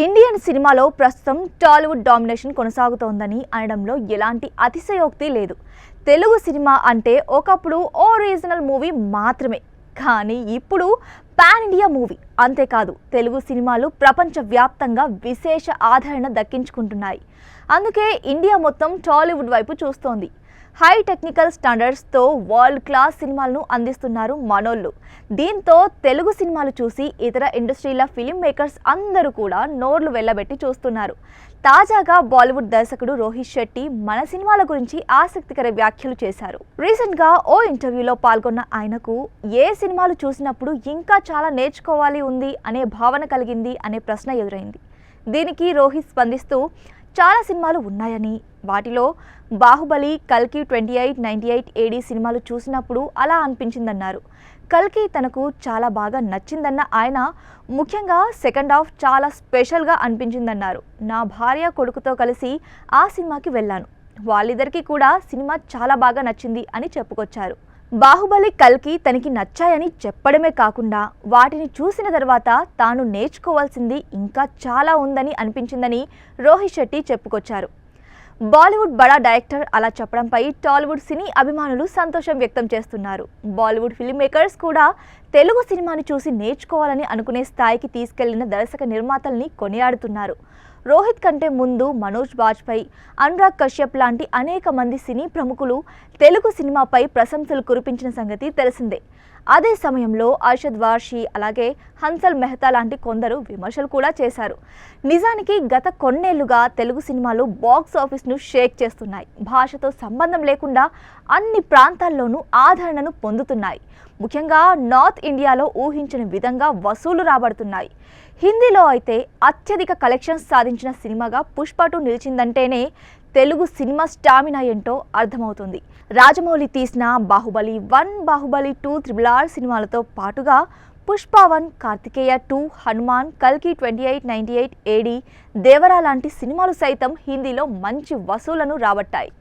Indian సినిమాలో ప్రస్తుతం Tollywood domination కొనసాగుతోందని అనడంలో ఎలాంటి అతిశయోక్తి లేదు. తెలుగు సినిమా అంటే ఒకప్పుడు ఓ రీజనల్ మూవీ మాత్రమే, కానీ ఇప్పుడు పాన్ ఇండియా మూవీ. అంతేకాదు, తెలుగు సినిమాలు ప్రపంచవ్యాప్తంగా విశేష ఆదరణ దక్కించుకుంటున్నాయి. అందుకే ఇండియా మొత్తం టాలీవుడ్ వైపు చూస్తోంది. హై టెక్నికల్ స్టాండర్డ్స్తో వరల్డ్ క్లాస్ సినిమాలను అందిస్తున్నారు మనోళ్ళు. దీంతో తెలుగు సినిమాలు చూసి ఇతర ఇండస్ట్రీల ఫిలిం మేకర్స్ అందరూ కూడా నోర్లు వెళ్ళబెట్టి చూస్తున్నారు. తాజాగా బాలీవుడ్ దర్శకుడు రోహిత్ శెట్టి మన సినిమాల గురించి ఆసక్తికర వ్యాఖ్యలు చేశారు. రీసెంట్గా ఓ ఇంటర్వ్యూలో పాల్గొన్న ఆయనకు ఏ సినిమాలు చూసినప్పుడు ఇంకా చాలా నేర్చుకోవాలి ఉంది అనే భావన కలిగింది అనే ప్రశ్న ఎదురైంది. దీనికి రోహిత్ స్పందిస్తూ, చాలా సినిమాలు ఉన్నాయని, వాటిలో బాహుబలి, కల్కి 2898 AD సినిమాలు చూసినప్పుడు అలా అనిపించిందన్నారు. కల్కి తనకు చాలా బాగా నచ్చిందన్న ఆయన, ముఖ్యంగా సెకండ్ హాఫ్ చాలా స్పెషల్గా అనిపించిందన్నారు. నా భార్య కొడుకుతో కలిసి ఆ సినిమాకి వెళ్ళాను. వాళ్ళిద్దరికీ కూడా సినిమా చాలా బాగా నచ్చింది అని చెప్పుకొచ్చారు. బాహుబలి, కల్కి తనకి నచ్చాయని చెప్పడమే కాకుండా వాటిని చూసిన తర్వాత తాను నేర్చుకోవాల్సింది ఇంకా చాలా ఉందని అనిపించిందని రోహిత్ శెట్టి చెప్పుకొచ్చారు. బాలీవుడ్ బడా డైరెక్టర్ అలా చెప్పడంపై టాలీవుడ్ సినీ అభిమానులు సంతోషం వ్యక్తం చేస్తున్నారు. బాలీవుడ్ ఫిల్మ్ మేకర్స్ కూడా తెలుగు సినిమాని చూసి నేర్చుకోవాలని అనుకునే స్థాయికి తీసుకెళ్లిన దర్శక నిర్మాతల్ని కొనియాడుతున్నారు. రోహిత్ కంటే ముందు మనోజ్ బాజ్పేయి, అనురాగ్ కశ్యప్ లాంటి అనేక మంది సినీ ప్రముఖులు తెలుగు సినిమాపై ప్రశంసలు కురిపించిన సంగతి తెలిసిందే. అదే సమయంలో అర్షద్ వార్షి, అలాగే హన్సల్ మెహతా లాంటి కొందరు విమర్శలు కూడా చేశారు. నిజానికి గత కొన్నేళ్లుగా తెలుగు సినిమాలు బాక్స్ ఆఫీస్ను షేక్ చేస్తున్నాయి. భాషతో సంబంధం లేకుండా అన్ని ప్రాంతాల్లోనూ ఆదరణను పొందుతున్నాయి. ముఖ్యంగా నార్త్ ఇండియాలో ఊహించిన విధంగా వసూలు రాబడుతున్నాయి. హిందీలో అయితే అత్యధిక కలెక్షన్స్ సాధించిన సినిమాగా పుష్ప 2 నిలిచిందంటేనే తెలుగు సినిమా స్టామినా ఏంటో అర్థమవుతుంది. రాజమౌళి తీసిన బాహుబలి 1, బాహుబలి 2, RRR సినిమాలతో పాటుగా పుష్ప 1, కార్తికేయ 2, హనుమాన్, కల్కి 2898 AD, దేవరా లాంటి సినిమాలు సైతం హిందీలో మంచి వసూలను రాబట్టాయి.